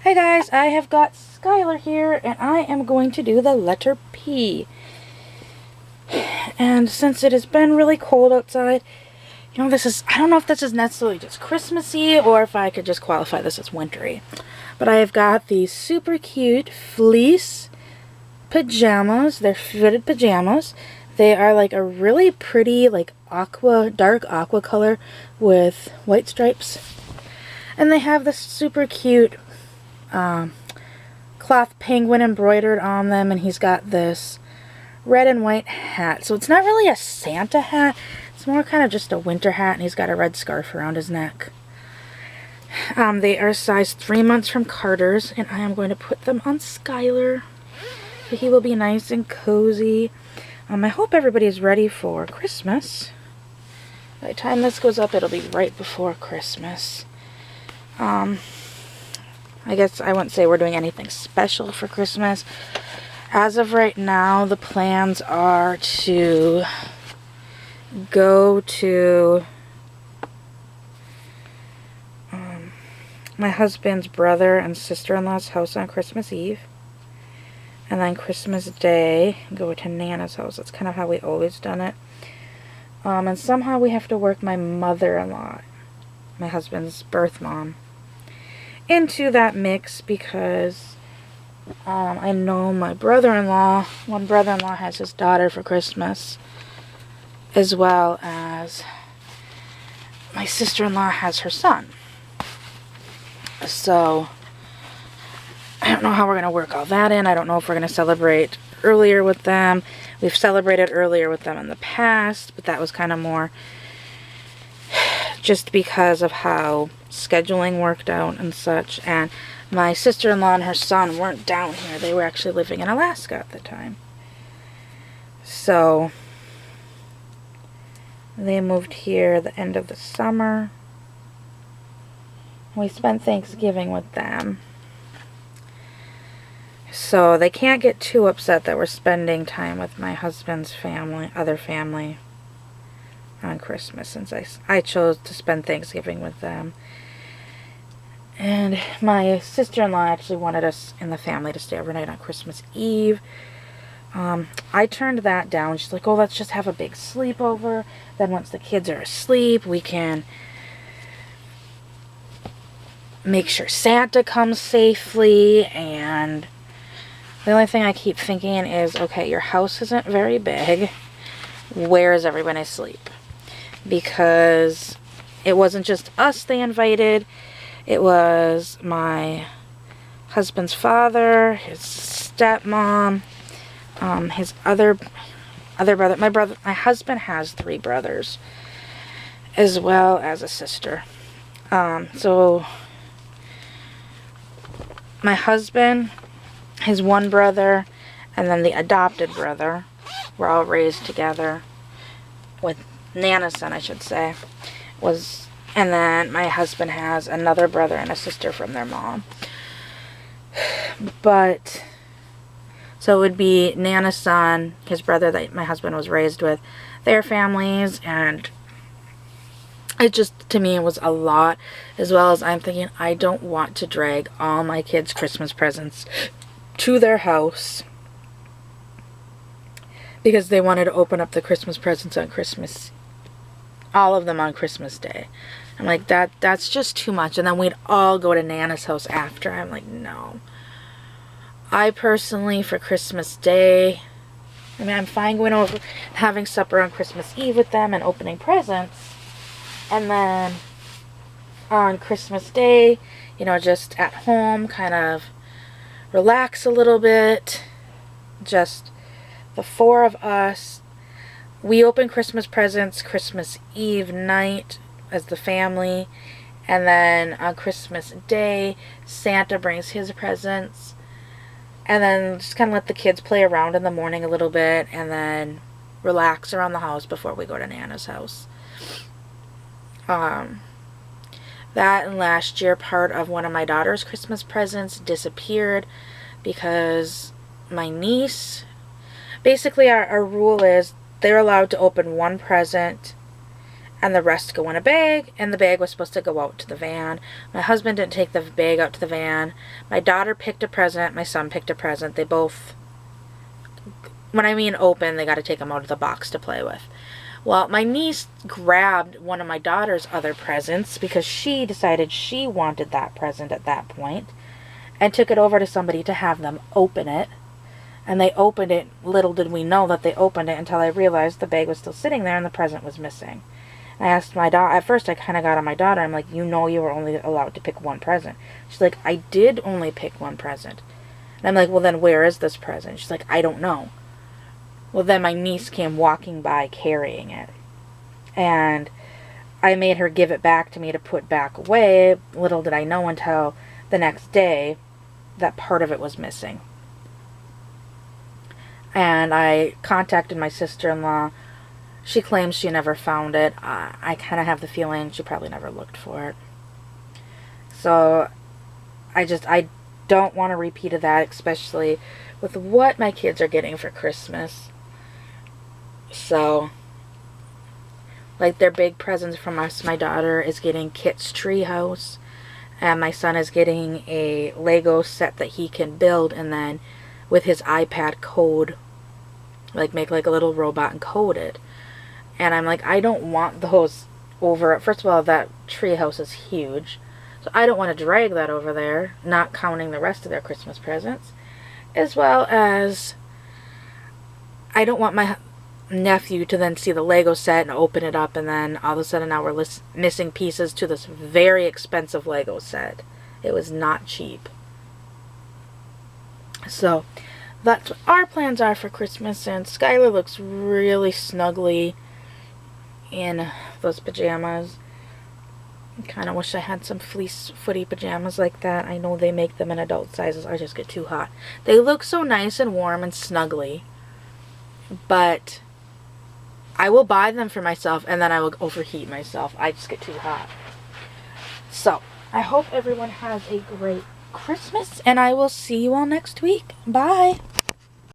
Hi guys, I have got Skyler here and I am going to do the letter P. And since it has been really cold outside, you know, I don't know if this is necessarily just Christmassy or if I could just qualify this as wintry. But I have got these super cute fleece pajamas. They're fitted pajamas. They are like a really pretty, like dark aqua color with white stripes. And they have this super cute cloth penguin embroidered on them, and he's got this red and white hat. So it's not really a Santa hat, it's more kind of just a winter hat, and he's got a red scarf around his neck. They are size 3 months from Carter's, and I am going to put them on Skyler so he will be nice and cozy. I hope everybody is ready for Christmas. By the time this goes up, it'll be right before Christmas. I guess I wouldn't say we're doing anything special for Christmas. As of right now, the plans are to go to my husband's brother and sister-in-law's house on Christmas Eve. And then Christmas Day, go to Nana's house. That's kind of how we always done it. And somehow we have to work my mother-in-law, my husband's birth mom, into that mix because I know my brother-in-law, one brother-in-law has his daughter for Christmas, as well as my sister-in-law has her son. So I don't know how we're going to work all that in. I don't know if we're going to celebrate earlier with them. We've celebrated earlier with them in the past, but that was kind of more just because of how scheduling worked out and such. And my sister-in-law and her son weren't down here. They were actually living in Alaska at the time. So they moved here at the end of the summer. We spent Thanksgiving with them. So they can't get too upset that we're spending time with my husband's family, other family, on Christmas, since I chose to spend Thanksgiving with them. And my sister-in-law actually wanted us in the family to stay overnight on Christmas Eve. I turned that down. She's like, oh, let's just have a big sleepover. Then once the kids are asleep, we can make sure Santa comes safely. And the only thing I keep thinking is, okay, your house isn't very big. Where is everyone asleep? Because it wasn't just us they invited. It was my husband's father, his stepmom, his other brother. My husband has 3 brothers, as well as a sister. So my husband, his one brother, and then the adopted brother were all raised together with Nana's son, I should say. And then my husband has another brother and a sister from their mom. But so it would be Nana's son, his brother that my husband was raised with, their families, and it just, to me, it was a lot. As well as I'm thinking, I don't want to drag all my kids' Christmas presents to their house because they wanted to open up the Christmas presents on Christmas, all of them on Christmas Day. I'm like, that's just too much. And then we'd all go to Nana's house after. I'm like, no. I personally, for Christmas Day, I mean, I'm fine going over, having supper on Christmas Eve with them and opening presents. And then on Christmas Day, you know, just at home, kind of relax a little bit. Just the 4 of us. We open Christmas presents Christmas Eve night as the family, and then on Christmas Day Santa brings his presents, and then just kind of let the kids play around in the morning a little bit, and then relax around the house before we go to Nana's house. That and last year part of one of my daughter's Christmas presents disappeared because my niece, basically our rule is they're allowed to open one present and the rest go in a bag, and the bag was supposed to go out to the van. My husband didn't take the bag out to the van. My daughter picked a present. My son picked a present. They both, when I mean open, they got to take them out of the box to play with. Well, my niece grabbed one of my daughter's other presents because she decided she wanted that present at that point, and took it over to somebody to have them open it. And they opened it. Little did we know that they opened it until I realized the bag was still sitting there and the present was missing. I asked my daughter, at first I kind of got on my daughter. I'm like, you know you were only allowed to pick one present. She's like, I did only pick one present. And I'm like, well then where is this present? She's like, I don't know. Well then my niece came walking by carrying it. And I made her give it back to me to put back away. Little did I know until the next day that part of it was missing. And I contacted my sister-in-law. She claims she never found it. I kind of have the feeling she probably never looked for it. So I don't want a repeat of that, especially with what my kids are getting for Christmas. So, like, their big presents from us, my daughter is getting Kit's Treehouse, and my son is getting a Lego set that he can build, and then with his iPad code, like, make like a little robot and code it. And I'm like, I don't want those over. First of all, that treehouse is huge, so I don't want to drag that over there, not counting the rest of their Christmas presents. As well as, I don't want my nephew to then see the Lego set and open it up, and then all of a sudden now we're missing pieces to this very expensive Lego set. It was not cheap. So, that's what our plans are for Christmas, and Skyler looks really snuggly in those pajamas. I kind of wish I had some fleece footy pajamas like that. I know they make them in adult sizes. I just get too hot. They look so nice and warm and snuggly, but I will buy them for myself and then I will overheat myself. I just get too hot. So, I hope everyone has a great Christmas, and I will see you all next week. Bye!